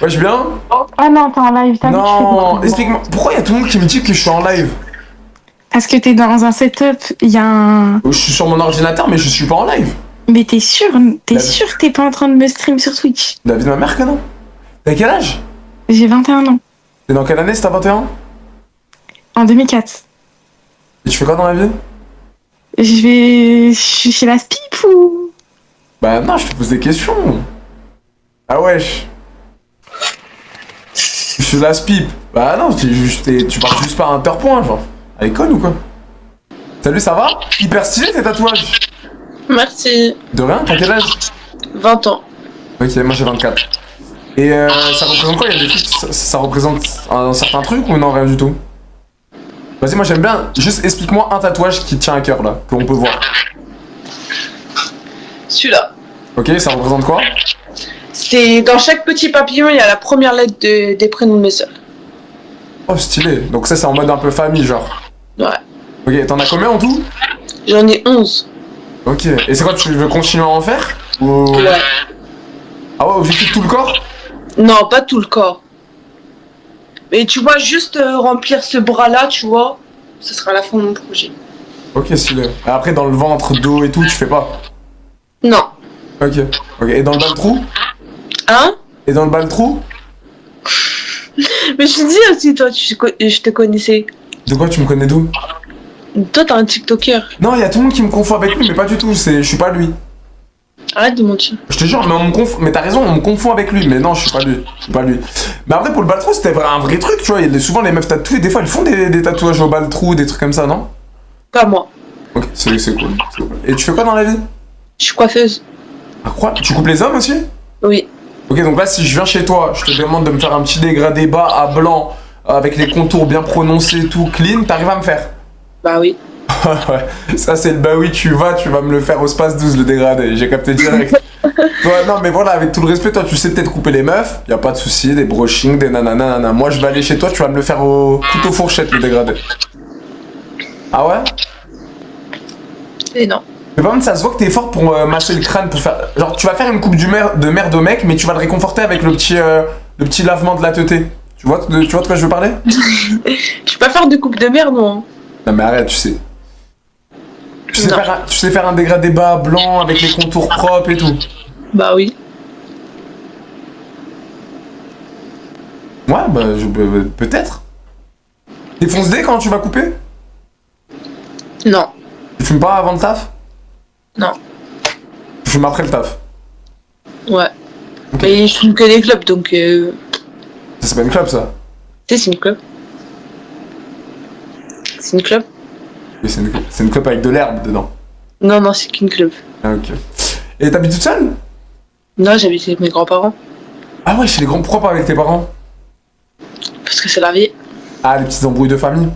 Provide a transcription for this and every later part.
Wesh bien? Ah non, t'es en live, t'as vu, tu fais beaucoup Non, de bruit. explique-moi. Pourquoi il y a tout le monde qui me dit que je suis en live? Parce que t'es dans un setup, il y a un... Je suis sur mon ordinateur, mais je suis pas en live. Mais t'es sûr David, que t'es pas en train de me stream sur Twitch? David, ma mère, que non? T'as quel âge? J'ai 21 ans. T'es dans quelle année si t'as 21? En 2004. Et tu fais quoi dans la vie? Je suis chez la SPIP ou... Bah non, je te pose des questions. Ah wesh. Je suis la spip. Bah non, tu pars juste par interpoint, genre. Elle est conne ou quoi? Salut, ça va? Hyper stylé tes tatouages. Merci. De rien, t'as quel âge? 20 ans. Ok, moi j'ai 24. Et ça représente quoi? Il y a des trucs, ça représente un certain truc ou non, rien du tout? Vas-y, moi j'aime bien. Juste explique-moi un tatouage qui te tient à cœur là, qu'on peut voir. Celui-là. Ok, ça représente quoi? C'est dans chaque petit papillon, il y a la première lettre des prénoms de mes soeurs. Oh, stylé. Donc ça, c'est en mode un peu famille, genre. Ouais. Ok, t'en as combien en tout? J'en ai 11. Ok. Et c'est quoi, tu veux continuer à en faire? Ou... Ouais. Ah ouais, objectif tout le corps? Non, pas tout le corps. Mais tu vois, juste remplir ce bras-là, tu vois, ce sera la fin de mon projet. Ok, stylé. Et après, dans le ventre, dos et tout, tu fais pas? Non. Ok. Ok. Et dans le bas le trou? Hein? Et dans le bas le trou? Mais je te dis aussi, toi, je te connaissais. De quoi tu me connais d'où? Toi, t'es un TikToker. Non, il y a tout le monde qui me confond avec lui, mais pas du tout. Je suis pas lui. Arrête de mentir. Je te jure, mais on me confond. Mais t'as raison, on me confond avec lui. Mais non, je suis pas lui. Je suis pas lui. Mais après, pour le bas le trou, c'était un vrai truc, tu vois. Souvent, les meufs tatouées, des fois, elles font des tatouages au bas le trou, des trucs comme ça, non? Pas moi. Ok, c'est cool. C'est cool. Et tu fais quoi dans la vie? Je suis coiffeuse. Ah, quoi? Tu coupes les hommes aussi? Oui. Ok, donc là, si je viens chez toi, je te demande de me faire un petit dégradé bas à blanc, avec les contours bien prononcés, tout clean, t'arrives à me faire? Bah oui. Ouais, ça c'est le bah oui, tu vas me le faire au space 12, le dégradé, j'ai capté direct. Ouais, non, mais voilà, avec tout le respect, toi, tu sais peut-être couper les meufs, y a pas de souci, des brushings, des nanana, nanana. Moi, je vais aller chez toi, tu vas me le faire au couteau fourchette, le dégradé. Ah ouais? Et non. Mais par contre, ça se voit que t'es fort pour masser le crâne, pour faire. Genre, tu vas faire une coupe de merde au mec, mais tu vas le réconforter avec le petit lavement de la teuté. Tu vois de quoi je veux parler? Je peux pas faire de coupe de merde, moi. Non, mais arrête, tu sais. Non. Tu sais faire un dégradé bas blanc avec les contours propres et tout. Bah oui. Ouais, bah, peut-être. T'es fonce-dé quand tu vas couper? Non. Tu fumes pas avant le taf? Non. Tu fumes après le taf? Ouais. Ok. Mais je fume que des clubs, donc... Ça, c'est pas une club, ça. Tu sais, c'est une club. C'est une club? Oui, c'est une club avec de l'herbe dedans. Non, non, c'est qu'une club. Ah, ok. Et t'habites toute seule? Non, j'habite avec mes grands-parents. Ah ouais, chez les grands propres avec tes parents. Parce que c'est la vie. Ah, les petites embrouilles de famille.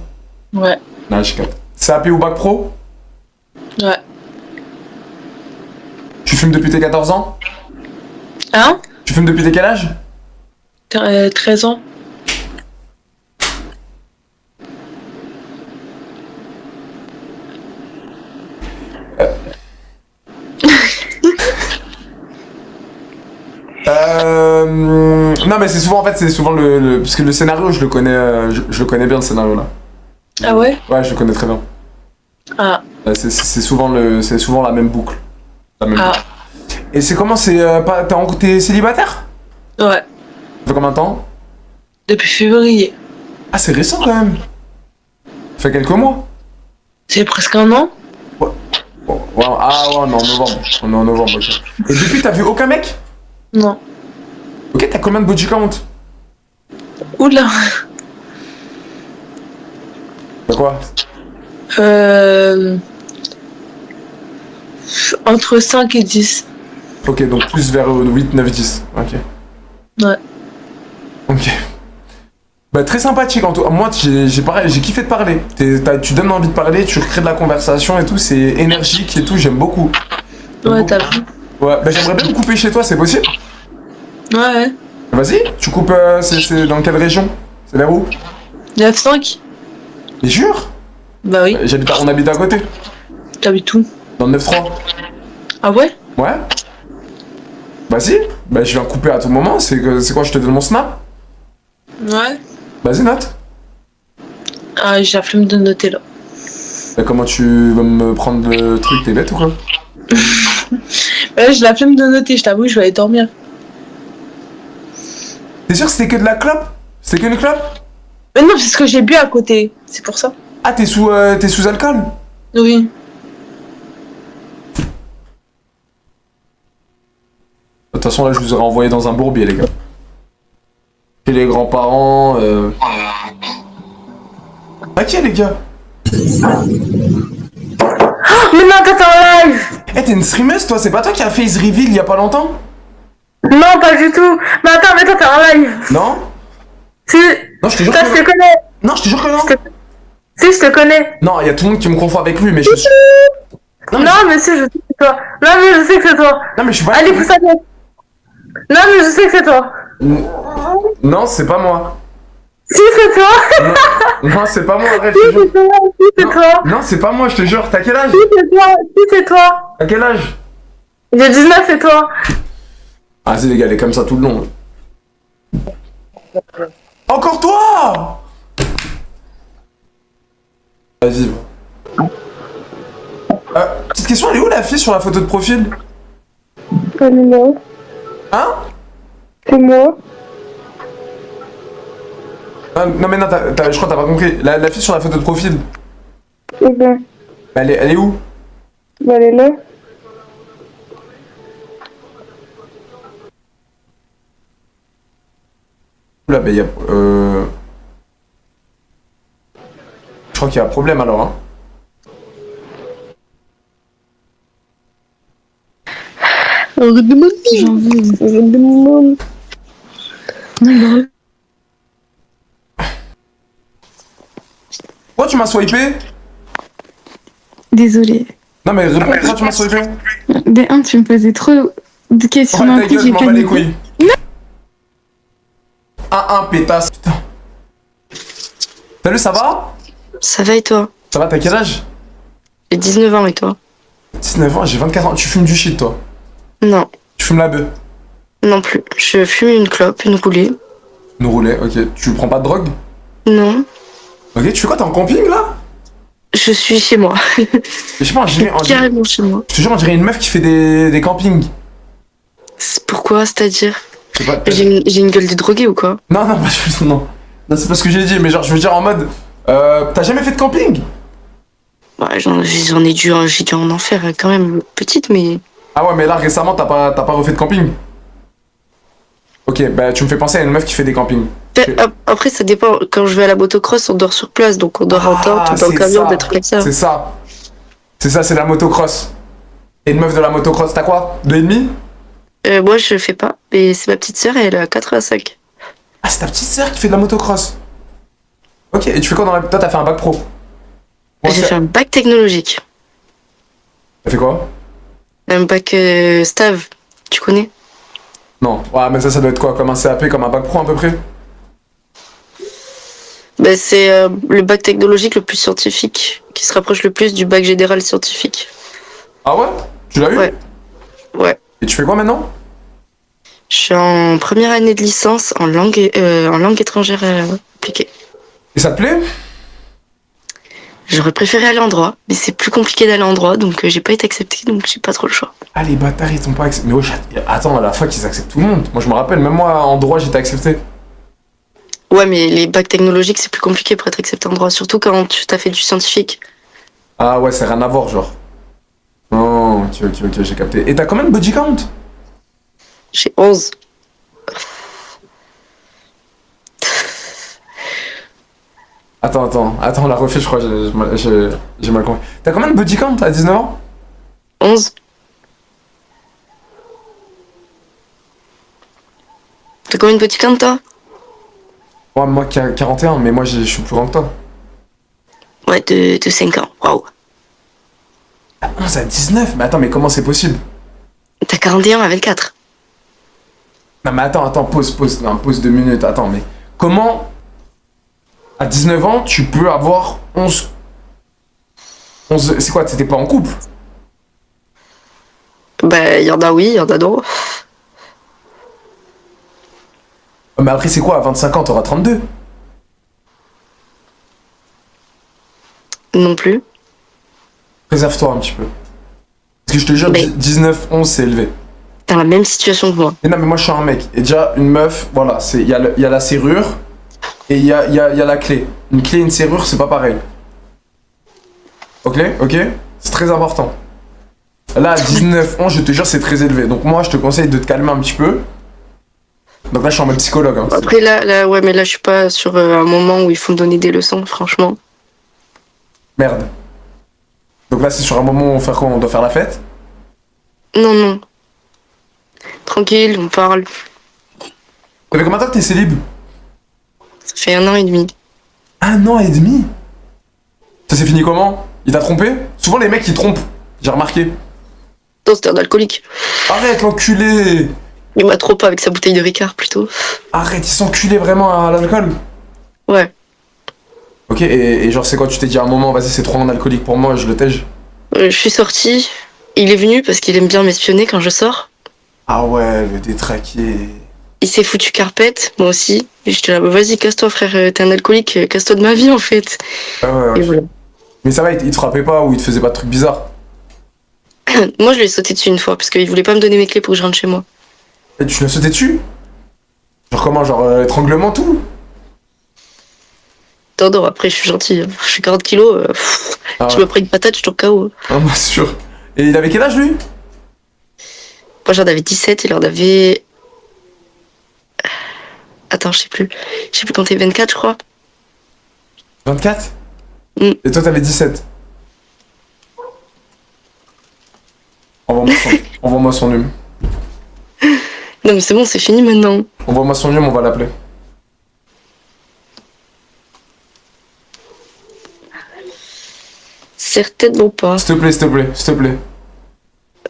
Ouais. Non, je capte. CAP ou bac pro? Ouais. Tu fumes depuis tes 14 ans? Hein? Tu fumes depuis tes quel âge? 13 ans. Non, mais c'est souvent, en fait, c'est souvent parce que le scénario, je le connais, je le connais bien, le scénario là. Ah ouais? Ouais, je le connais très bien. Ah. C'est souvent la même boucle. La même Ah. boucle. Et c'est comment, t'es célibataire? Ouais. Ça fait combien de temps? Depuis février. Ah, c'est récent quand même. Ça fait quelques mois. C'est presque un an? Ouais. Bon, ouais, ah ouais, on est en novembre. On est en novembre, ok. Et depuis, t'as vu aucun mec? Non. Ok, t'as combien de body count? Oula. T'as quoi? Entre 5 et 10. Ok, donc plus vers 8, 9, 10. Ok. Ouais. Ok. Bah très sympathique en tout cas. Moi j'ai kiffé de parler. Tu donnes envie de parler, tu crées de la conversation et tout, c'est énergique et tout, j'aime beaucoup. Ouais, t'as vu. Ouais, bah j'aimerais bien me couper chez toi, c'est possible? Ouais. Vas-y, tu coupes, c'est dans quelle région? C'est vers où? 9-5? Mais jure? Bah oui. On habite à côté, T'habites où? dans le 9-3. Ah ouais? Ouais? Vas-y, bah je viens couper à tout moment, c'est quoi, je te donne mon snap? Ouais. Vas-y, note. Ah, j'ai la flemme de noter là. Bah, comment tu vas me prendre le truc, t'es bête ou quoi? Ouais, j'ai la flemme de noter, je t'avoue, je vais aller dormir. T'es sûr que c'était que de la clope? C'était que une clope? Mais non, c'est ce que j'ai bu à côté, c'est pour ça. Ah, t'es sous alcool? Oui. De toute façon, là, je vous aurais envoyé dans un bourbier, les gars. Et les grands-parents, Ok, les gars. Mais non, t'es en live. Eh, t'es une streameuse, toi? C'est pas toi qui a fait Is Reveal il y a pas longtemps? Non, pas du tout. Mais attends, mais toi, t'es en live. Non? Si. Non, je te jure Toi, que je non. te connais. Non, je te jure que non. Si, je te connais. Non, il y a tout le monde qui me confond avec lui, mais je suis... Non, mais si, je sais que c'est toi. Non, mais je sais que c'est toi. Non, mais je suis pas... Allez, pousse à tête. Non, mais je sais que c'est toi. Non, c'est pas moi. Si, c'est toi. Non, c'est pas moi, arrête, Si, je te jure. c'est toi. Si, c'est Non, toi. non, c'est pas moi, je te jure. T'as quel âge? Si, c'est toi. Si, c'est toi. T'as quel âge? J'ai 19, c'est toi. Ah, vas-y, les gars, elle est comme ça tout le long. Encore toi? Vas-y. Petite question, elle est où la fille sur la photo de profil? C'est moi. Hein? C'est moi. Non, mais non, je crois que t'as pas compris. La fille sur la photo de profil, Eh ben, elle est où? elle est là. Oula, bah, Je crois qu'il y a un problème alors, hein. J'en veux. Pourquoi tu m'as swipé? Désolée. Non, mais réponds, pourquoi tu m'as swipé? Des 1, tu me posais trop de questions Ouais, d'un ta coup, gueule, je j'ai m'en bats les paniqué. couilles. 1-1, pétasse. Putain. Salut, ça va? Ça va et toi? Ça va, t'as quel âge? J'ai 19 ans et toi? 19 ans, j'ai 24 ans. Tu fumes du shit, toi? Non, Tu fumes la bœuf? non plus. Je fume une clope, une roulée. Nous rouler, ok. Tu prends pas de drogue? Non, Ok, tu fais quoi? T'es en camping, là? je suis chez moi. Je sais pas, Carrément chez moi. je te jure, on dirait une meuf qui fait des campings. Pourquoi, c'est-à-dire? Je sais pas. J'ai une gueule de drogué ou quoi? Non, non, pas du tout, non. Non, c'est pas ce que j'ai dit, mais genre, je veux dire en mode. T'as jamais fait de camping? Ouais, j'ai dû en faire quand même petite, mais Ah ouais, mais là, récemment, t'as pas refait de camping? Ok, bah, tu me fais penser à une meuf qui fait des campings. Après ça dépend. Quand je vais à la motocross, on dort sur place, donc on dort en tente ou dans le c'est camion, ça. des trucs comme ça. C'est ça. C'est ça, c'est la motocross. Et une meuf de la motocross, t'as quoi? 2,5? Moi je fais pas, mais c'est ma petite sœur et elle a 85. Ah, c'est ta petite sœur qui fait de la motocross. Ok, et tu fais quoi dans la... Toi, t'as fait un bac pro. Moi, J'ai fait un bac technologique. T'as fait quoi? Un bac STAV, tu connais? Non. Ouais, mais ça doit être quoi? Comme un CAP, comme un bac pro à peu près? Ben, c'est le bac technologique le plus scientifique, qui se rapproche le plus du bac général scientifique. Ah ouais? Tu l'as eu? Ouais. Ouais. Et tu fais quoi maintenant? Je suis en première année de licence en langue étrangère appliquée. Et ça te plaît? J'aurais préféré aller en droit, mais c'est plus compliqué d'aller en droit, donc j'ai pas été acceptée, donc j'ai pas trop le choix. Ah, les bâtards, ils t'ont pas accepté. Mais wesh, attends, à la fac, ils acceptent tout le monde. Moi, je me rappelle, même moi, en droit, j'étais accepté. Ouais, mais les bacs technologiques, c'est plus compliqué pour être accepté en droit, surtout quand tu t'as fait du scientifique. Ah ouais, c'est rien à voir, genre. Oh, ok, j'ai capté. Et t'as combien de body count? J'ai 11. Attends, on l'a refait, je crois, j'ai mal compris. T'as combien de body count à 19 ans? 11. T'as combien de petits count, toi? Ouais, moi, 41, mais moi, je suis plus grand que toi. Ouais, de 5 ans. Waouh. Ah, 11 à 19? Mais attends, mais comment c'est possible? T'as 41 à 24. Non, mais attends, pause, non, pause 2 minutes, attends, mais comment, à 19 ans, tu peux avoir 11... c'est quoi, t'étais pas en couple? Bah, y en a oui, y en a non. Mais après, c'est quoi? À 25 ans, t'auras 32. Non plus. Préserve-toi un petit peu. Parce que je te jure, Mais- 19, 11, c'est élevé. T'as la même situation que moi. Mais non, mais moi, je suis un mec. Et déjà, une meuf, voilà, il y a la serrure et il y a la clé. Une clé et une serrure, c'est pas pareil. Ok? Ok? C'est très important. Là, à 19, 11, je te jure, c'est très élevé. Donc moi, je te conseille de te calmer un petit peu. Donc là, je suis en mode psychologue. Hein. Après, ouais, mais là, je suis pas sur un moment où il faut me donner des leçons, franchement. Merde. Donc là, c'est sur un moment où on fait quoi? On doit faire la fête? Non, non. Tranquille, on parle. Ça fait combien de temps que t'es célib? Ça fait 1 an et demi. 1 an et demi? Ça s'est fini comment? Il t'a trompé? Souvent, les mecs, ils trompent. J'ai remarqué. Non, c'était un alcoolique. Arrête, l'enculé! Il m'a trop pas avec sa bouteille de Ricard, plutôt. Arrête, ils sont culés vraiment à l'alcool. Ouais. Ok, et genre, c'est quoi? Tu t'es dit à un moment, vas-y, c'est trop un alcoolique pour moi, je le tège. Je suis sortie. Il est venu parce qu'il aime bien m'espionner quand je sors. Ah ouais, le détraqué. Il s'est foutu carpette, moi aussi. Et j'étais là, bah, vas-y, casse-toi, frère, t'es un alcoolique, casse-toi de ma vie, en fait. Ah ouais, ouais. Et voilà. Mais ça va, il te frappait pas ou il te faisait pas de trucs bizarres? Moi, je lui ai sauté dessus une fois parce qu'il voulait pas me donner mes clés pour que je rentre chez moi. Et tu l'as sauté dessus? Genre comment? Genre étranglement tout? Non, après, je suis gentil. Je suis 40 kilos. Ah Je ouais. me prends une patate, je tombe KO. Ah, moi, sûr. Et il avait quel âge lui? Moi, j'en avais 17, il en avait. Attends, je sais plus. Je sais plus compter 24, je crois. 24? Mm. Et toi t'avais 17? Envoie-moi son nume. Non, mais c'est bon, c'est fini maintenant. Envoie-moi son nume, on va l'appeler. Certainement pas. S'il te plaît, s'il te plaît, s'il te plaît.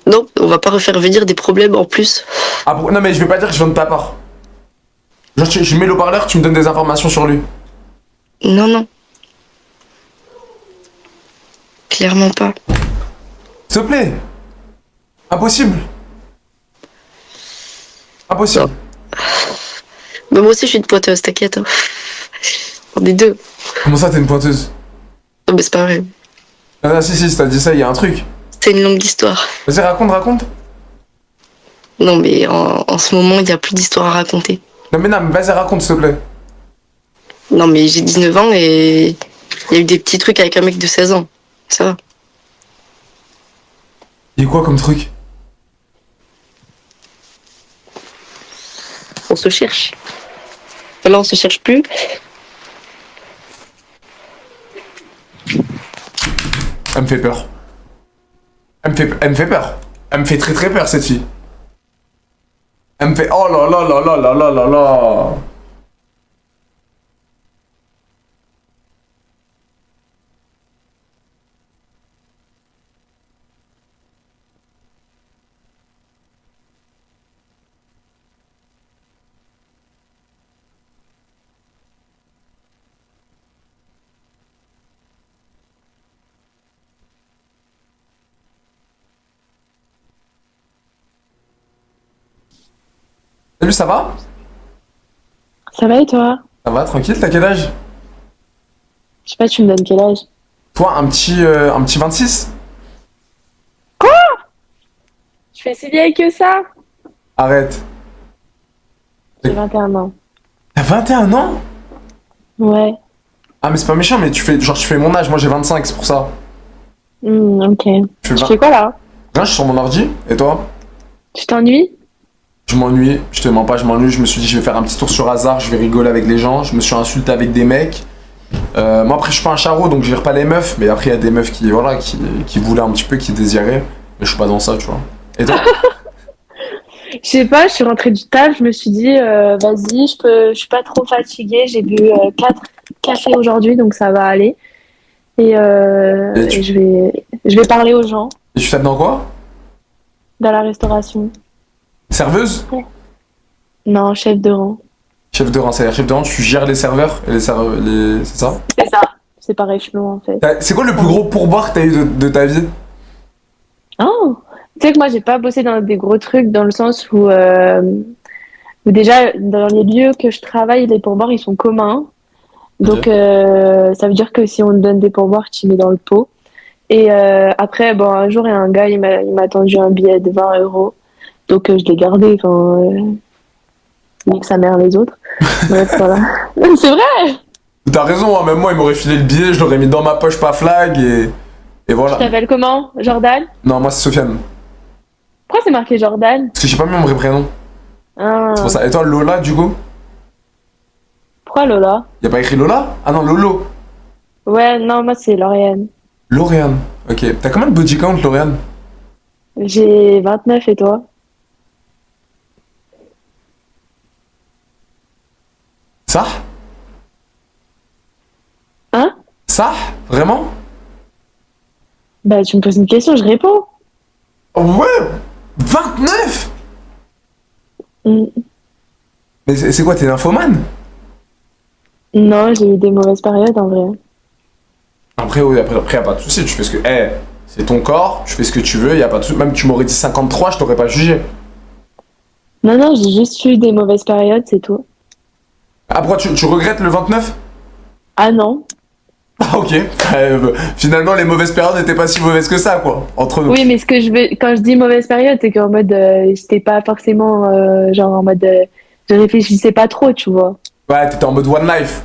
Non, on va pas refaire venir des problèmes en plus. Ah, non mais je vais pas dire que je viens de ta part. Genre je mets l'haut-parleur, tu me donnes des informations sur lui. Non, non. Clairement pas. S'il te plaît. Impossible. Impossible. Mais moi aussi, je suis une pointeuse, t'inquiète. Hein. On est deux. Comment ça t'es une pointeuse? Non, mais c'est pas vrai. Ah si, t'as dit ça, il y a un truc. C'est une longue histoire. Vas-y, raconte. Non, mais en ce moment, il n'y a plus d'histoire à raconter. Non, mais vas-y, raconte, s'il te plaît. Non, mais j'ai 19 ans et il y a eu des petits trucs avec un mec de 16 ans. Ça va. Il y a quoi comme truc? On se cherche. Là, on se cherche plus. Elle me fait peur. Elle me fait peur. Elle me fait très très peur, cette fille. Elle me fait... Oh là là là là là là là là. Salut, ça va? Ça va et toi? Ça va, tranquille, t'as quel âge? Je sais pas, tu me donnes quel âge? Toi, un petit 26? Je fais si vieille que ça? Arrête. J'ai 21 ans. T'as 21 ans? Ouais. Ah, mais c'est pas méchant, mais tu fais mon âge, moi j'ai 25, c'est pour ça. Ok. Tu fais Tu 20. fais quoi là? Rien, je suis sur mon ordi, et toi? Tu t'ennuies? Je m'ennuie, je te mens pas, je m'ennuie, je me suis dit je vais faire un petit tour sur hasard, je vais rigoler avec les gens, je me suis insulté avec des mecs. Moi après je suis pas un charreau donc je gère pas les meufs, mais après il y a des meufs qui voulaient un petit peu, qui désiraient, mais je suis pas dans ça, tu vois. Et toi? Je sais pas, je suis rentrée du taf, je me suis dit, vas-y, je suis pas trop fatiguée, j'ai bu 4 cafés aujourd'hui, donc ça va aller. Et je vais parler aux gens Et tu tapes dans quoi? dans la restauration. Serveuse? Non, chef de rang. Chef de rang, c'est-à-dire chef de rang, tu gères les serveurs et c'est ça? C'est ça. C'est par échelon en fait. C'est quoi le plus gros pourboire que t'as eu de ta vie? Oh! Tu sais que moi, j'ai pas bossé dans des gros trucs dans le sens où Ou déjà, dans les lieux que je travaille, les pourboires, ils sont communs. Donc, ça veut dire que si on te donne des pourboires, tu mets dans le pot. Et après, bon, un jour, il y a un gars, il m'a tendu un billet de 20 euros. Donc, je l'ai gardé. Enfin, nique sa mère les autres. Bref, voilà. C'est vrai! T'as raison, hein, même moi, il m'aurait filé le billet, je l'aurais mis dans ma poche, pas flag, et Tu voilà. t'appelles comment? Jordan? Non, moi, c'est Sofiane. Pourquoi c'est marqué Jordan? Parce que j'ai pas mis mon vrai prénom. Ah. C'est pour ça. Et toi, Lola, du coup? Pourquoi Lola? Y a pas écrit Lola? Ah non, Lolo. Ouais, non, moi c'est Lauriane. Lauriane. Ok. T'as combien de body count, Lauriane? J'ai 29 et toi? Ça? Hein? Ça? Vraiment? Bah, tu me poses une question, je réponds. Ouais! 29! Mm. Mais c'est quoi, t'es nymphomane? Non, j'ai eu des mauvaises périodes en vrai. Après, oui, après, y a pas de souci, tu fais ce que. Eh, c'est ton corps, tu fais ce que tu veux, y a pas de souci. Même tu m'aurais dit 53, je t'aurais pas jugé. Non, non, j'ai juste eu des mauvaises périodes, c'est tout. Après, tu regrettes le 29? Ah non? Ah, ok. Finalement, les mauvaises périodes n'étaient pas si mauvaises que ça, quoi. Entre nous. Oui, mais ce que je veux, quand je dis mauvaise période, c'est qu'en mode, j'étais pas forcément, genre en mode, je réfléchissais pas trop, tu vois. Ouais, t'étais en mode one life.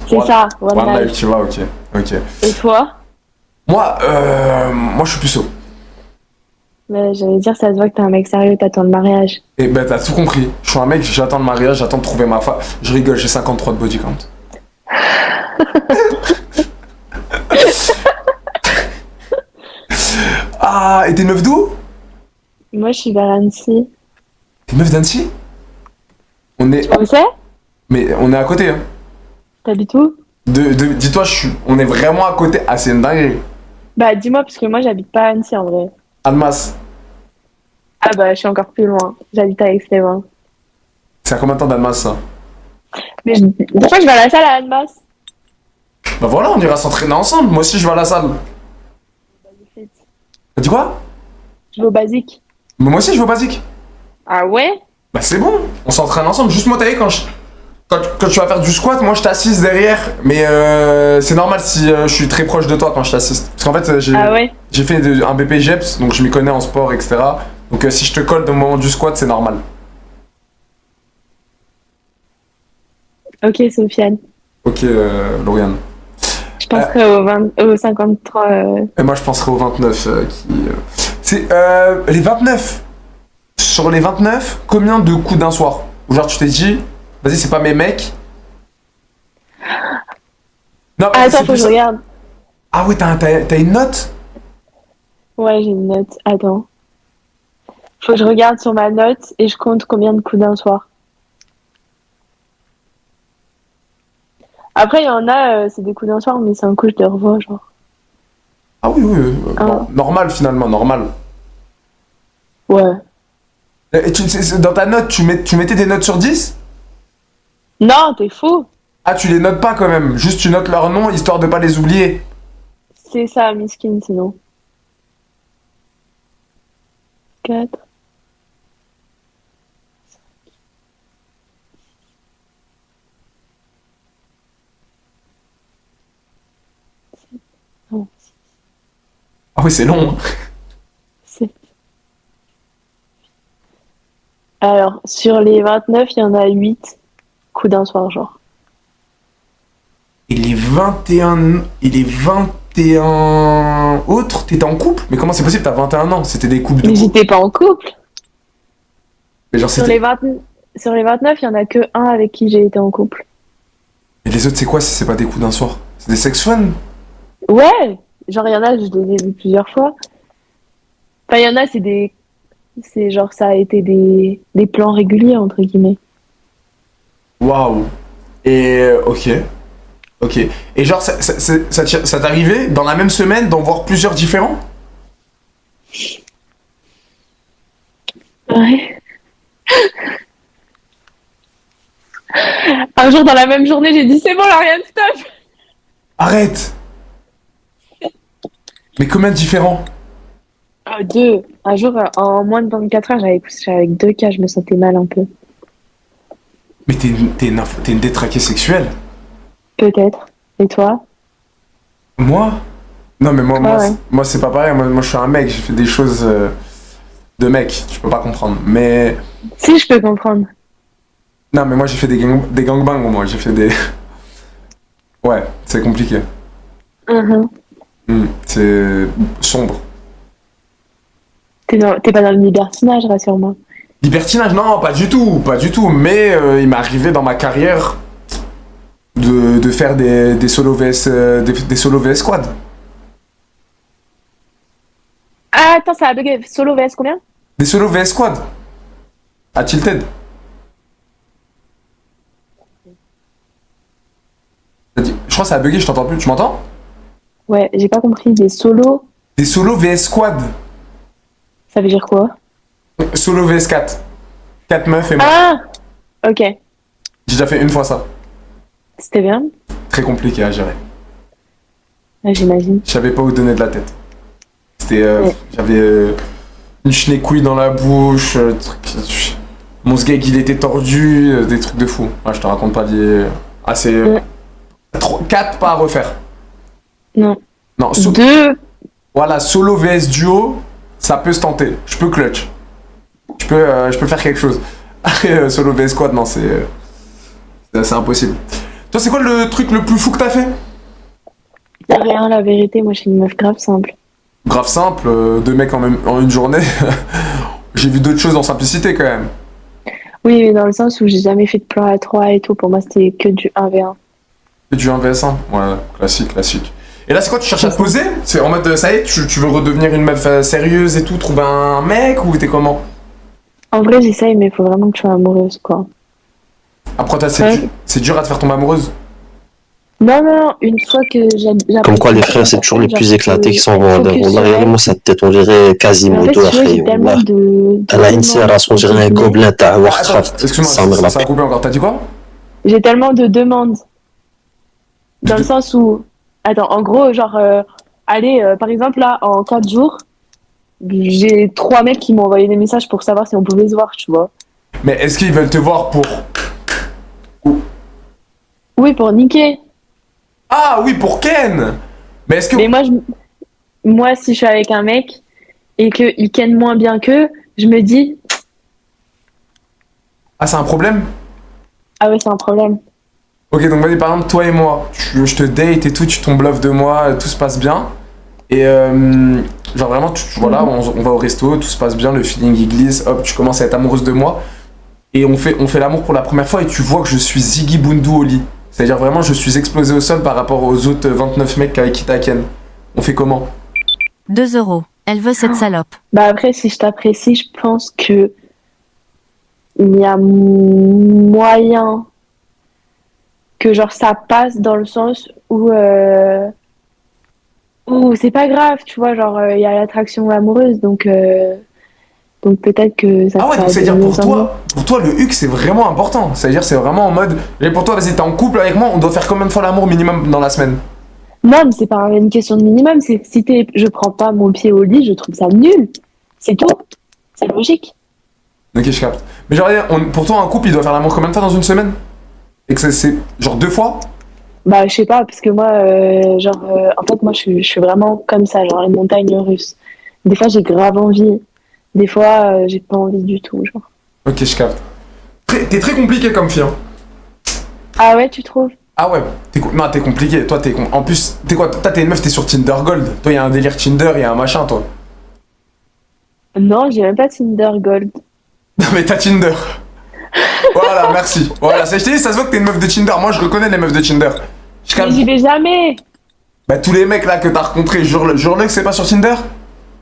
C'est ça, one life. Tu vois, ok. Ok. Et toi? Moi, je suis puceau. Mais j'allais dire, ça se voit que t'es un mec sérieux, t'attends le mariage. Et ben, t'as tout compris. Je suis un mec, j'attends le mariage, j'attends de trouver ma femme. Je rigole, j'ai 53 de body count. Ah, et t'es meuf d'où? Moi, je suis vers Annecy. T'es meuf d'Annecy? On est. Où c'est? Mais on est à côté, hein. T'habites où? Dis-toi, on est vraiment à côté. Ah, c'est une dinguerie. Bah, dis-moi, parce que moi, j'habite pas à Annecy en vrai. Annemasse. Ah bah, je suis encore plus loin. J'habite à Aix-les-Bains. C'est à combien de temps d'Annemasse, ça? Mais des fois, je vais à la salle à Annemasse. Bah voilà, on ira s'entraîner ensemble. Moi aussi, je vais à la salle. T'as dit quoi? Je vais au basique. Mais moi aussi, je vais au basique. Ah ouais? Bah c'est bon, on s'entraîne ensemble. Juste moi, t'as vu, quand tu vas faire du squat, moi je t'assiste derrière. Mais c'est normal si je suis très proche de toi quand je t'assiste. Parce qu'en fait, Ah ouais? j'ai fait un BP GEPS, donc je m'y connais en sport, etc. Donc si je te colle au moment du squat, c'est normal. Ok, Sofiane. Ok, Lauriane. Je penserai au 53. Et moi, je penserais aux 29 C'est les 29. Sur les 29, combien de coups d'un soir? Ou genre, tu t'es dit, vas-y, c'est pas mes mecs. Non, mais Ah, c'est attends, faut plus que je ça. regarde. Ah oui, t'as une note? Ouais, j'ai une note. Attends. Faut que je regarde sur ma note et je compte combien de coups d'un soir. Après, il y en a, c'est des coups d'un soir, mais c'est un coup, je les revois, genre. Ah oui, oui, Ah. normal finalement, normal. Ouais. Et dans ta note, tu mettais des notes sur 10? Non, t'es fou. Ah, tu les notes pas quand même, juste tu notes leur nom histoire de pas les oublier. C'est ça, miskin, sinon. 4. Non, Ah oui, c'est long, hein. 7. Alors, sur les 29, il y en a 8 coups d'un soir, genre. Et les 21 autres, t'étais en couple? Mais comment c'est possible, t'as 21 ans? C'était des couples de Mais couple. j'étais pas en couple. Mais genre, Sur c'était... les 20 sur les 29, il y en a que un avec qui j'ai été en couple. Et les autres, c'est quoi si c'est pas des coups d'un soir? C'est des sex fun? Ouais! Genre, il y en a, je les ai vus plusieurs fois. Enfin, il y en a, c'est des... C'est genre, ça a été des plans réguliers, entre guillemets. Waouh. Et ok. Ok. Et genre, ça t'arrivait dans la même semaine d'en voir plusieurs différents? Ouais. Un jour, dans la même journée, j'ai dit, c'est bon, Lauriane, stop! Arrête! Mais combien de différents? Deux. Un jour, en moins de 24 heures, j'avais couché avec 2 cas, je me sentais mal un peu. Mais t'es une détraquée sexuelle. Peut-être. Et toi? Moi? Non, mais moi, Ah ouais. moi c'est pas pareil. Moi, je suis un mec, j'ai fait des choses de mec, tu peux pas comprendre. Mais. Si, je peux comprendre. Non, mais moi, j'ai fait des gangbangs, moi. J'ai fait des. Ouais, c'est compliqué. Mhm. C'est sombre. T'es pas dans le libertinage, rassure-moi. Libertinage, non, pas du tout, pas du tout. Mais il m'est arrivé dans ma carrière de faire des solo VS, des solo VS squad. Ah, attends, ça a bugué. Solo vs combien? Des solo VS squad. À Tilted. Je crois que ça a bugué, je t'entends plus. Tu m'entends? Ouais, j'ai pas compris. Des solos, Des solo VS squad. ça veut dire quoi? Solo VS 4. 4 meufs et moi. Ah! Ok. J'ai déjà fait une fois ça. C'était bien? Très compliqué à gérer. Ouais, j'imagine. Je savais pas où donner de la tête. C'était. Ouais. J'avais une chenecouille dans la bouche. Mon sgeg il était tordu. Des trucs de fou. Ouais, je te raconte pas des. Ah, c'est. Ouais. 4 pas à refaire. Non. Non, Deux. voilà, solo vs duo, ça peut se tenter. Je peux clutch. Je peux faire quelque chose. Après, solo vs squad, non, c'est impossible. Toi, c'est quoi le truc le plus fou que t'as fait? Y'a rien, la vérité. Moi, je suis une meuf grave simple. Grave simple, deux mecs en une journée. J'ai vu d'autres choses en simplicité quand même. Oui, mais dans le sens où j'ai jamais fait de plan à 3 et tout. Pour moi, c'était que du 1v1. Et du 1vs1. Ouais, classique, classique. Et là, c'est quoi, tu cherches à te poser? C'est en mode, ça y est, tu veux redevenir une meuf sérieuse et tout, trouver un mec ou t'es comment? En vrai, j'essaye, mais il faut vraiment que je sois amoureuse, quoi. Après, toi, Ouais. c'est dur à te faire tomber amoureuse? Non, non, une fois que j'apprécie... Comme quoi, les frères, c'est toujours les plus genre, éclatés qui s'en vont. focus On sur a elle. réellement sa tête, on dirait Mais en fait, Quasimodo, si tu vois, après. j'ai tellement de Elle a une serre, on dirait un gobelin à Attends, Warcraft. Ça excuse-moi, ça a coupé encore. T'as dit quoi? J'ai tellement de demandes. Dans le sens où... Attends, en gros, genre... allez, par exemple, là, en 4 jours, j'ai 3 mecs qui m'ont envoyé des messages pour savoir si on pouvait se voir, tu vois. Mais est-ce qu'ils veulent te voir pour... Oui, pour niquer. Ah oui, pour Ken! Mais est-ce que... Mais moi, si je suis avec un mec et qu'il ken moins bien qu'eux, je me dis, Ah, c'est un problème? ah ouais, c'est un problème. Ok, donc vas-y, par exemple, toi et moi, je te date et tout, tu tombes love de moi, tout se passe bien. Et genre vraiment, voilà, on va au resto, tout se passe bien, le feeling il glisse, hop, tu commences à être amoureuse de moi. Et on fait l'amour pour la première fois et tu vois que je suis Ziggy Bundu au lit. C'est-à-dire vraiment, je suis explosé au sol par rapport aux autres 29 mecs avec qui t'as ken. On fait comment? 2 €. Elle veut cette salope. Bah après, si je t'apprécie, je pense que il y a moyen que genre ça passe dans le sens où c'est pas grave, tu vois, genre il y a l'attraction amoureuse, donc peut-être que ça Ah ouais, sera donc c'est-à-dire de mieux pour en mieux. toi, le huc c'est vraiment important. C'est-à-dire c'est vraiment en mode, et pour toi, vas-y, t'es en couple avec moi, on doit faire combien de fois l'amour minimum dans la semaine? Non, mais c'est pas une question de minimum, c'est si je prends pas mon pied au lit, je trouve ça nul. C'est tout. C'est logique. Ok, je capte. Mais genre, pour toi, un couple, il doit faire l'amour combien de fois dans une semaine? Et que c'est genre 2 fois? Bah, je sais pas, parce que moi, en fait, moi, je suis vraiment comme ça, genre les montagnes russes. Des fois, j'ai grave envie. Des fois, j'ai pas envie du tout, genre. Ok, je capte. T'es très compliqué comme fille, hein. Ah ouais, tu trouves? Ah ouais, non, t'es compliqué. Toi, en plus, t'es quoi? Toi, t'es une meuf, t'es sur Tinder Gold. Toi, y a un délire Tinder, y a un machin, toi. Non, j'ai même pas Tinder Gold. Non, mais t'as Tinder. Voilà, merci. Voilà, ça, je t'ai dit, ça se voit que t'es une meuf de Tinder. Moi, je reconnais les meufs de Tinder. Je Mais capte. j'y vais jamais. Bah, tous les mecs là que t'as rencontrés, jure-le que c'est pas sur Tinder.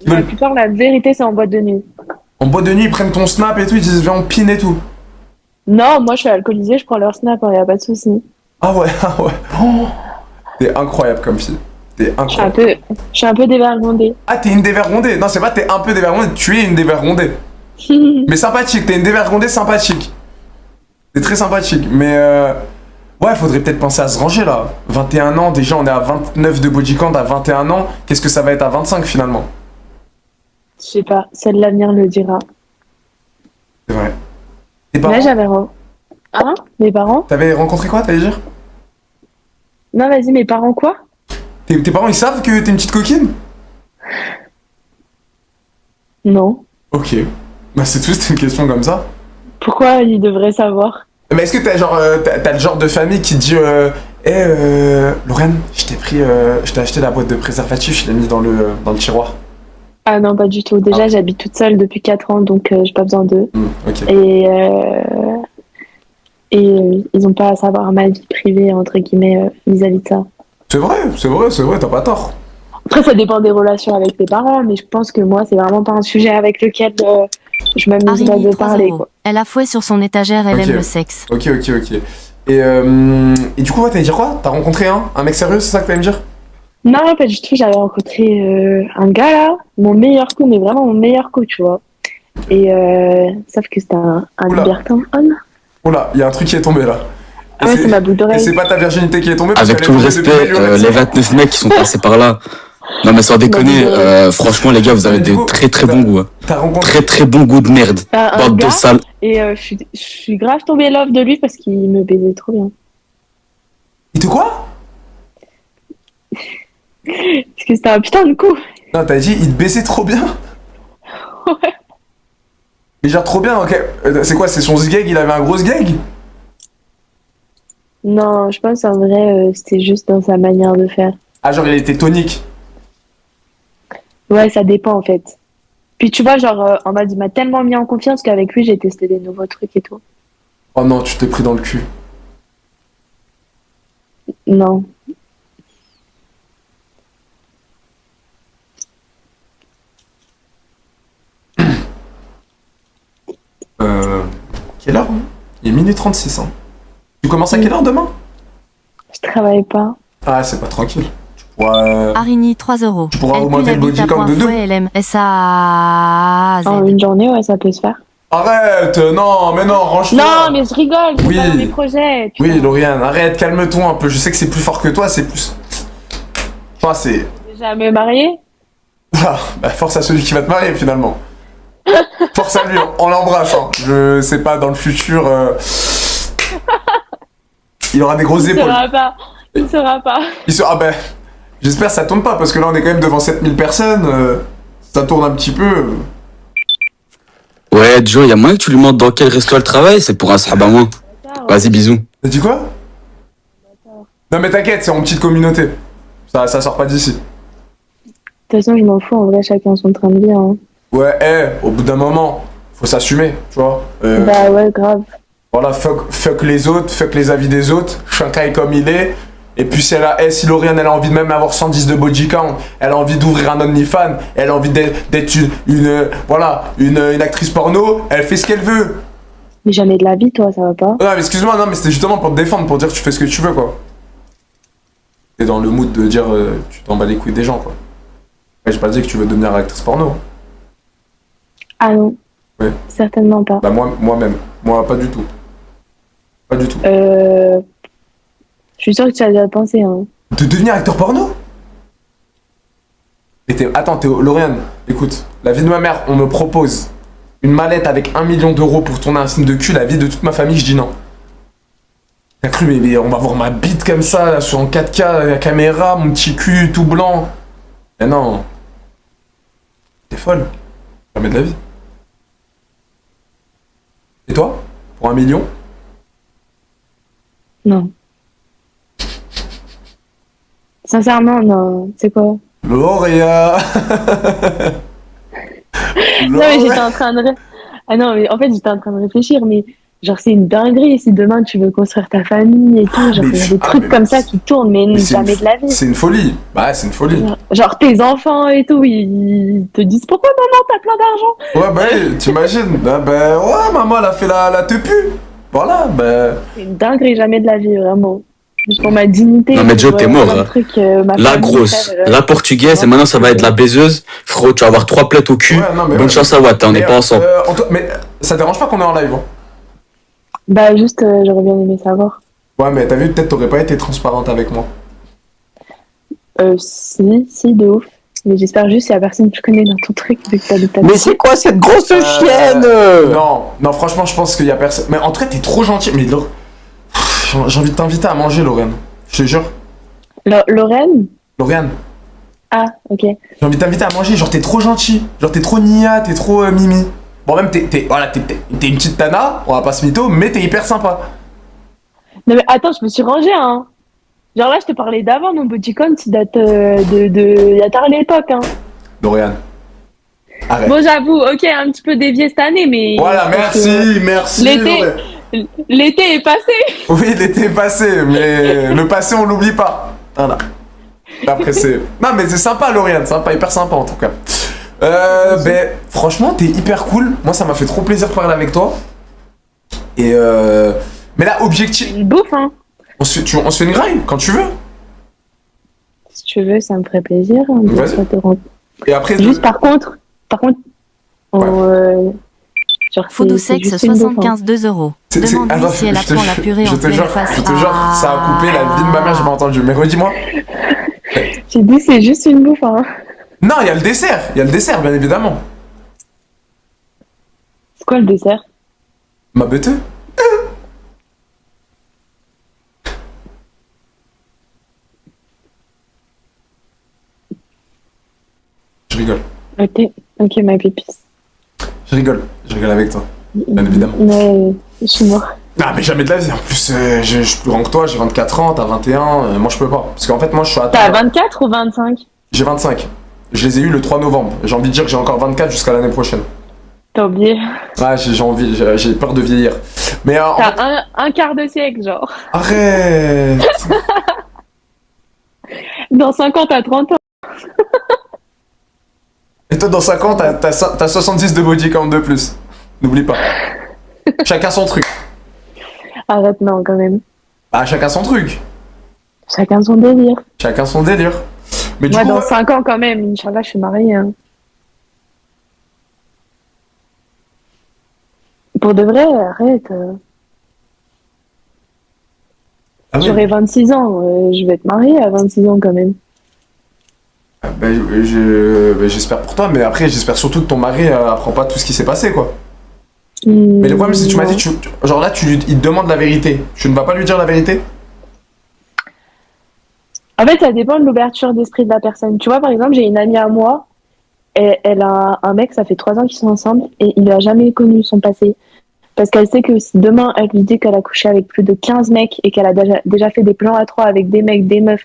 Ils La veulent- plupart, la vérité, c'est en boîte de nuit. En boîte de nuit, ils prennent ton snap et tout, ils disent viens, on pine et tout. Non, moi, je suis alcoolisée, je prends leur snap, y a pas de souci. Ah ouais, ah ouais. Oh. T'es incroyable comme fille. T'es incroyable. Je suis un peu dévergondée. Ah, t'es une dévergondée. Non, c'est pas t'es un peu dévergondée, tu es une dévergondée. Mais sympathique, t'es une dévergondée sympathique. T'es très sympathique, mais ouais, faudrait peut-être penser à se ranger là. 21 ans, déjà on est à 29 de bodycount à 21 ans. Qu'est-ce que ça va être à 25 finalement? Je sais pas, seul l'avenir le dira. C'est vrai. Tes parents, Mais j'avais raison. Hein? Mes parents? T'avais rencontré quoi, t'allais dire? Non, vas-y, mes parents quoi? Tes parents, ils savent que t'es une petite coquine? Non. Ok. Bah c'est tout, c'était une question comme ça. Pourquoi ils devraient savoir? Mais est-ce que t'as genre, t'as le genre de famille qui te dit Lauriane, je t'ai acheté la boîte de préservatifs, je l'ai mis dans le tiroir. Ah non, pas du tout. Déjà, j'habite toute seule depuis 4 ans, donc j'ai pas besoin d'eux. Ok. Et ils ont pas à savoir ma vie privée, entre guillemets, vis-à-vis de ça. C'est vrai, t'as pas tort. Après, ça dépend des relations avec tes parents, mais je pense que moi, c'est vraiment pas un sujet avec lequel je m'amuserais Arini, de 3 parler, euros. quoi. Elle a fouet sur son étagère, elle Ok. aime le sexe. Ok. Et du coup, ouais, t'allais dire quoi? T'as rencontré un mec sérieux, c'est ça que t'allais me dire? Non, pas du tout. J'avais rencontré un gars, là, mon meilleur coup, mais vraiment mon meilleur coup, tu vois. Et sauf que c'était un Oula. libertin homme. Oula, il y a un truc qui est tombé là. Ah ouais, c'est ma boucle Et d'oreille. c'est pas ta virginité qui est tombée parce Avec qu'elle tout le est tombée depuis respect, 1000 les 29 mecs qui sont passés par là. Non mais sans déconner, franchement les gars, vous avez Mais du de coup, très bons goûts. Hein. T'as rencontré. Très très bon goût de merde. Un Bande de gars, sales. et je suis grave tombée love de lui parce qu'il me baisait trop bien. Il te quoi? Parce que c'était un putain de coup. Non, t'as dit, il te baissait trop bien? Ouais. Mais genre trop bien, ok. C'est quoi, c'est son sgeg, il avait un gros sgeg? Non, je pense en vrai, c'était juste dans sa manière de faire. Ah, genre il était tonique. Ouais, ça dépend en fait. Puis tu vois, genre, en mode, il m'a tellement mis en confiance qu'avec lui, j'ai testé des nouveaux trucs et tout. Oh non, tu t'es pris dans le cul. Non. Quelle heure? Hein, il est minuit 36, hein. Tu commences à quelle heure demain? Je travaille pas. Ah, c'est pas tranquille. Tu pourras. Arini, 3 euros. Tu pourras Elle augmenter le pue la bite body à count point de 2. fouet, elle aime S-A-Z. En une journée, ouais, ça peut se faire. Arrête! Non, mais non, range-toi! Non, mais je rigole, c'est Oui. pas dans mes projets. putain. Oui, Lauriane, arrête, calme-toi un peu. Je sais que c'est plus fort que toi, c'est plus. Enfin, c'est. Déjà me marier? Ah, bah, force à celui qui va te marier finalement. Force à lui, on l'embrasse. Hein. Je sais pas, dans le futur, il aura des grosses Il épaules. sera pas. Il sera pas. Ah ben, j'espère que ça tourne pas, parce que là on est quand même devant 7000 personnes. Ça tourne un petit peu. Ouais, Joe, y a moyen que tu lui montres dans quel resto elle travaille? C'est pour un sahaba moins. Vas-y, bisous. T'as dit quoi? Non mais t'inquiète, c'est en petite communauté. Ça sort pas d'ici. De toute façon, je m'en fous, en vrai, chacun son train de vie. Hein. Ouais, au bout d'un moment, faut s'assumer, tu vois. Bah ouais, grave. Voilà, fuck les autres, fuck les avis des autres, chacun est comme il est. Et puis si Lauriane elle a envie de même avoir 110 de body count, elle a envie d'ouvrir un OnlyFans, elle a envie d'être une actrice porno, elle fait ce qu'elle veut. Mais jamais de la vie, toi, ça va pas. Non mais excuse-moi, non mais c'était justement pour te défendre, pour dire que tu fais ce que tu veux quoi. T'es dans le mood de dire tu t'en bats les couilles des gens quoi. Ouais, j'ai pas dit que tu veux devenir actrice porno. Ah non. Ouais. Certainement pas. Bah moi-même, moi pas du tout. Pas du tout. Je suis sûre que tu as déjà pensé. Hein. De devenir acteur porno? Mais attends, Lauriane, écoute, la vie de ma mère, on me propose une mallette avec 1 million d'euros pour tourner un film de cul, la vie de toute ma famille, je dis non. T'as cru, mais on va voir ma bite comme ça, là, en 4K, la caméra, mon petit cul tout blanc. Mais non. T'es folle. Jamais de la vie. Et toi? Pour 1 million? Non. Sincèrement, non. C'est quoi? Lauria. Non, mais j'étais en train de... Ah non, mais en fait, j'étais en train de réfléchir, mais genre, c'est une dinguerie. Si demain, tu veux construire ta famille et tout, genre, il y a des trucs comme ça qui tournent, mais jamais de la vie. C'est une folie. Bah, c'est une folie. Genre, tes enfants et tout, ils te disent pourquoi maman, t'as plein d'argent? Ouais, bah, hey, t'imagines. Ouais, maman, elle a fait la tepu. Voilà, bah. C'est une dinguerie, jamais de la vie, vraiment. Juste pour ma dignité. Non mais Joe, t'es mort. Hein. La famille, grosse, frère, la portugaise, et maintenant ça va être la baiseuse. Frérot, tu vas avoir 3 plaies au cul. Ouais, non, mais bonne ouais. chance à Watt, on n'est pas ensemble. Mais ça dérange pas qu'on est en live, hein? Bah, juste, j'aurais bien aimé savoir. Ouais, mais t'as vu, peut-être t'aurais pas été transparente avec moi. Si, de ouf. Mais j'espère juste qu'il y a personne que tu connais dans ton truc vu que t'habites à Mais c'est quoi cette grosse chienne Non, franchement, je pense qu'il y a personne. Mais en tout cas, t'es trop gentil. Mais j'ai envie de t'inviter à manger, Lorraine. Je te jure. Lorraine? Lauriane, Ah, ok. j'ai envie de t'inviter à manger. Genre, t'es trop gentil. Genre, t'es trop nia, t'es trop mimi. Bon, même, voilà, t'es une petite tana, on va pas se mytho, mais t'es hyper sympa. Non mais attends, je me suis rangée, hein. Genre là, je te parlais d'avant, mon bodycon, ça date il y a tard l'époque, hein. Lauriane, arrête. Bon, j'avoue, ok, un petit peu dévié cette année, mais... Voilà, merci. L'été, Lauriane. l'été est passé. Oui, l'été est passé, mais le passé, on l'oublie pas. Voilà. Après, c'est. Non, mais c'est sympa, Lauriane, sympa, hyper sympa en tout cas. Ben, franchement, t'es hyper cool. Moi, ça m'a fait trop plaisir de parler avec toi. Et mais là, objectif. Une bouffe, hein. On se fait une graille quand tu veux. Si tu veux, ça me ferait plaisir. Hein, de Vas-y. te rendre- Et après. Juste par contre, genre, Faux c'est sexe juste une bouffe, hein. 75 2 euros. C'est- Demande-lui attends, si elle je te apprend la jure, purée je en te pleine jure, face. je te jure, ça a coupé la vie de ma mère, j'ai pas entendu. Mais redis-moi. J'ai dit c'est juste une bouffe, hein. Non, il y a le dessert, bien évidemment. C'est quoi le dessert? Ma bête. Je rigole, Ok, ma pépisse. je rigole avec toi, bien évidemment. Ouais, je suis mort. Non, mais jamais de la vie. En plus, je suis plus grand que toi, j'ai 24 ans, t'as 21. Moi, je peux pas. Parce qu'en fait, moi, je suis à T'as 24 ou 25? J'ai 25. Je les ai eus le 3 novembre. J'ai envie de dire que j'ai encore 24 jusqu'à l'année prochaine. T'as oublié. Ouais, j'ai peur de vieillir. Mais en fait, T'as un quart de siècle, genre. arrête. Dans 5 ans, t'as 30 ans. Et toi, dans 5 ans, t'as 70 de body count de plus. N'oublie pas. Chacun son truc. Arrête, non, quand même. Ah, chacun son truc. Chacun son délire. Chacun son délire. Mais du Moi, coup, dans 5 ans, quand même, Inch'Allah, je suis mariée. Hein. Pour de vrai, arrête. ah oui. J'aurai 26 ans. Je vais être mariée à 26 ans, quand même. J'espère pour toi, mais après, j'espère surtout que ton mari apprend pas tout ce qui s'est passé, quoi. Mais le problème, c'est que tu m'as dit, genre là, il te demande la vérité. Tu ne vas pas lui dire la vérité? En fait, ça dépend de l'ouverture d'esprit de la personne. Tu vois, par exemple, j'ai une amie à moi, elle a un mec, ça fait 3 ans qu'ils sont ensemble, et il n'a jamais connu son passé. Parce qu'elle sait que si demain, elle lui dit qu'elle a couché avec plus de 15 mecs, et qu'elle a déjà fait des plans à 3 avec des mecs, des meufs,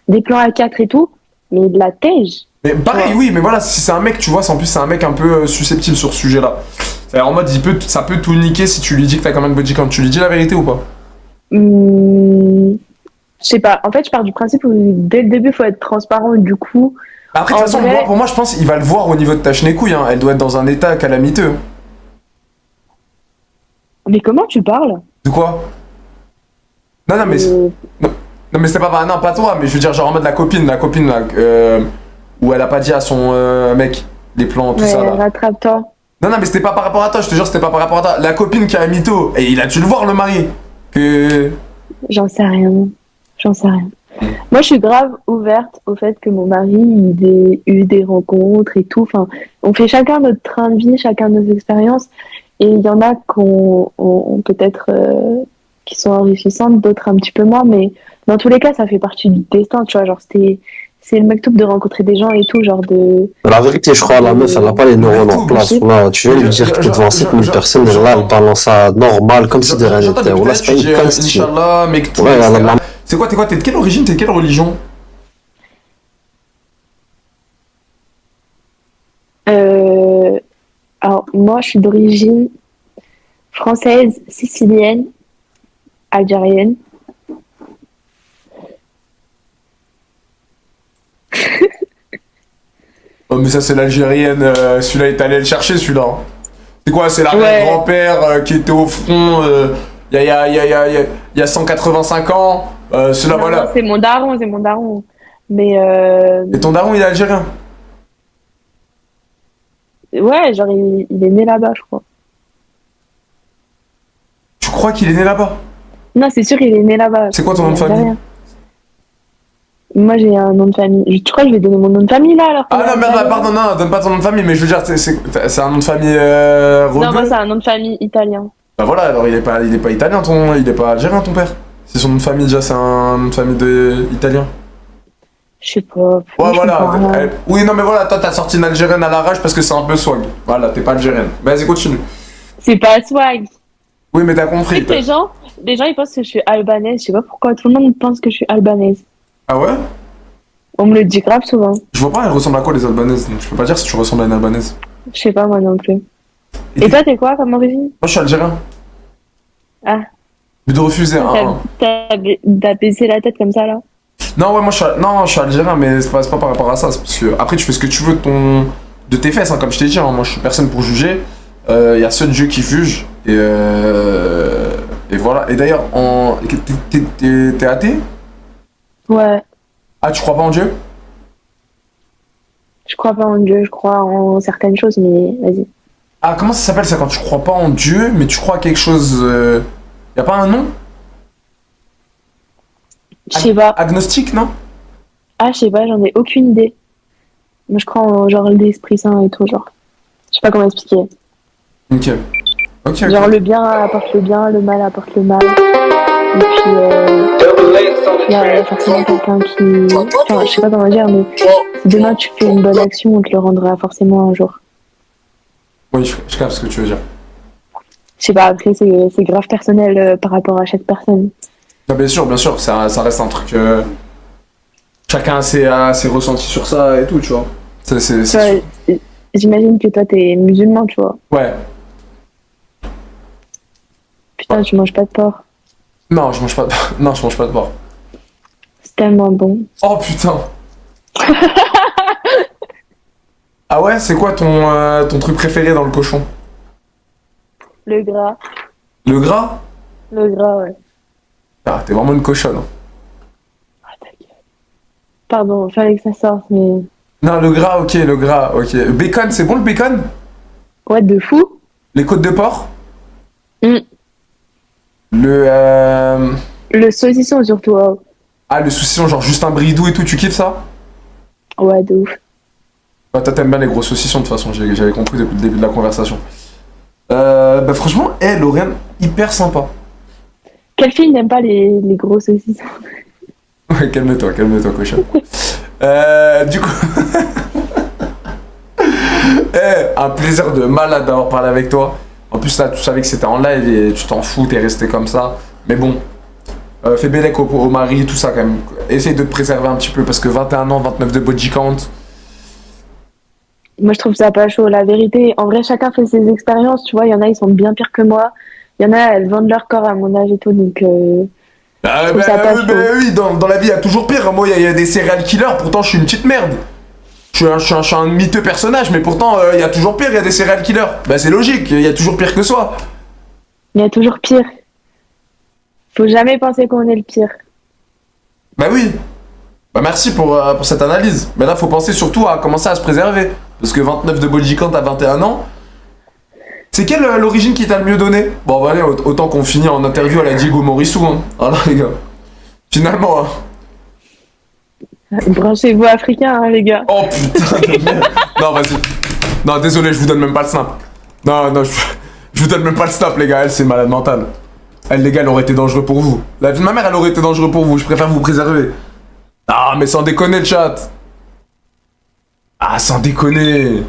des plans à 4 et tout, mais de la tège. Mais pareil, oui, mais voilà, si c'est un mec, tu vois, en plus, c'est un mec un peu susceptible sur ce sujet-là. C'est-à-dire en mode, ça peut tout niquer si tu lui dis que t'as quand même body count. Tu lui dis la vérité ou pas? Je sais pas. En fait, je pars du principe où dès le début, il faut être transparent. Du coup, Après, de toute En façon, vrai- pour moi, je pense qu'il va le voir au niveau de ta chenille-couille. Hein. Elle doit être dans un état calamiteux. mais comment tu parles? De quoi? Non, mais. Non, mais c'était pas. Non, pas toi, mais je veux dire, genre en mode la copine là, où elle a pas dit à son mec les plans, tout Ouais, ça là. rattrape-toi. Non, mais c'était pas par rapport à toi, je te jure, c'était pas par rapport à toi. La copine qui a un mytho, et il a dû le voir, le mari. Que. J'en sais rien. J'en sais rien. Moi, je suis grave ouverte au fait que mon mari il ait eu des rencontres et tout. Enfin, on fait chacun notre train de vie, chacun nos expériences. Et il y en a qu'on peut-être qui sont enrichissantes, d'autres un petit peu moins. Mais dans tous les cas, ça fait partie du destin, tu vois. Genre, c'est le mektoub de rencontrer des gens et tout, genre de... La vérité, je crois, la meuf, elle n'a pas les neurones en place. Là, tu viens de lui dire que t'es devant 7000 personnes, et là, elle balance ça normal, comme si de rien J'entends n'était. depuis Voilà, là, c'est pas tu une dis, conne, c'est une- Inch'Allah, mec, tout, Ouais, etc. elle a- C'est quoi, t'es de quelle origine, t'es de quelle religion? Alors, moi, je suis d'origine française, sicilienne, algérienne. Oh, mais ça, c'est l'algérienne, celui-là, il est allé le chercher, celui-là. C'est quoi, c'est l'arrière-grand-père qui était au front il y a 185 ans. Celui-là, Non, voilà. non, c'est mon daron, c'est mon daron. Mais Et ton daron, il est algérien? ouais, genre, il est né là-bas, je crois. Tu crois qu'il est né là-bas? Non, c'est sûr, il est né là-bas. C'est quoi ton nom de famille? Algérien. Moi, j'ai un nom de famille. Tu crois que je vais donner mon nom de famille là alors? Ah non, merde, pardon, non, donne pas ton nom de famille, mais je veux dire, c'est un nom de famille Non, rebeu. moi, c'est un nom de famille italien. Bah voilà, alors il est pas italien, il est pas algérien ton père. C'est son nom de famille déjà, c'est un nom de famille italien. Je sais pas. Ouais, je voilà. comprends rien. Oui, non, mais voilà, toi t'as sorti une algérienne à l'arrache parce que c'est un peu swag. Voilà, t'es pas algérienne. Vas-y, continue. C'est pas swag. Oui, mais t'as Tu sais compris. que les gens, ils pensent que je suis albanaise. Je sais pas pourquoi. Tout le monde pense que je suis albanaise. Ah ouais? On me le dit grave souvent. Je vois pas, elle ressemble à quoi les albanaises? Donc je peux pas dire si tu ressembles à une albanaise. Je sais pas moi non plus. Et toi, t'es quoi comme origine? Moi je suis algérien. Ah. Mais de refuser un. T'as baissé la tête comme ça là? Non, ouais, moi je suis algérien, mais c'est pas par rapport à ça. C'est parce que après tu fais ce que tu veux de tes fesses, hein, comme je t'ai dit. Hein. Moi je suis personne pour juger. Y a seul Dieu qui juge. Et voilà. Et d'ailleurs, t'es athée? Ouais. Ah, tu crois pas en Dieu? Je crois pas en Dieu, je crois en certaines choses, mais vas-y. Ah, comment ça s'appelle ça quand tu crois pas en Dieu, mais tu crois à quelque chose. Y a pas un nom? Je sais pas. Agnostique, non? Ah, je sais pas, j'en ai aucune idée. Moi, je crois en genre l'Esprit Saint et tout, genre. Je sais pas comment expliquer. Ok. Ok, Genre ok. le bien apporte le bien, le mal apporte le mal. Et puis, il y a forcément quelqu'un qui... Enfin, je sais pas comment dire, mais si demain tu fais une bonne action, on te le rendra forcément un jour. Oui, je capte ce que tu veux dire. Je sais pas, après, c'est grave personnel par rapport à chaque personne. Non, bien sûr, ça reste un truc. Chacun a ses ressentis sur ça et tout, tu vois. C'est Tu sûr. vois, j'imagine que toi, t'es musulman, tu vois. Ouais. Putain, tu manges pas de porc. Non, je mange pas de... Non, je mange pas de porc. C'est tellement bon. Oh putain. Ah ouais, c'est quoi ton truc préféré dans le cochon? Le gras. Le gras? Le gras, ouais. Ah, t'es vraiment une cochonne. Hein. Ah, ta gueule. Pardon, fallait que ça sorte, mais... Non, le gras, ok. Bacon, c'est bon le bacon? Ouais, de fou. Les côtes de porc? Mm. Le Le saucisson, surtout. Oh. Ah, le saucisson, genre juste un bridou et tout, tu kiffes ça? Ouais, de ouf. Bah, toi, t'aimes bien les gros saucissons, de toute façon, j'avais compris depuis le début de la conversation. Bah, franchement, Lauriane, hyper sympa. Quelle fille n'aime pas les gros saucissons? Ouais, calme-toi, cochon. Du coup... un plaisir de malade d'avoir parlé avec toi. En plus, là, tu savais que c'était en live et tu t'en fous, t'es resté comme ça. Mais bon, fais bellec au mari, tout ça, quand même. Essaye de te préserver un petit peu, parce que 21 ans, 29 de body count... Moi, je trouve ça pas chaud. La vérité, en vrai, chacun fait ses expériences. Tu vois, il y en a, ils sont bien pires que moi. Il y en a, elles vendent leur corps à mon âge et tout. Donc, Ah, je trouve ça pas chaud. oui, dans la vie, il y a toujours pire. Moi, il y a des serial killers, pourtant, je suis une petite merde. Je suis un miteux personnage, mais pourtant, il y a toujours pire, il y a des serial killers. Bah, c'est logique, il y a toujours pire que soi. Il y a toujours pire. Faut jamais penser qu'on est le pire. Bah oui. Bah merci pour cette analyse. Mais là, faut penser surtout à commencer à se préserver. Parce que 29 de body count à 21 ans... C'est quelle l'origine qui t'a le mieux donné? Bon, bah allez, autant qu'on finit en interview à la Diego Morissou, hein. Voilà, les gars. Finalement, hein. Branchez-vous africain, hein, les gars. Oh putain de merde. Non, vas-y. Non, désolé, je vous donne même pas le snap. Non, je vous donne même pas le snap, les gars. Elle, c'est malade mentale. Elle, les gars, elle aurait été dangereux pour vous. La vie de ma mère, elle aurait été dangereuse pour vous. Je préfère vous préserver. Ah, mais sans déconner, le chat. Ah, sans déconner.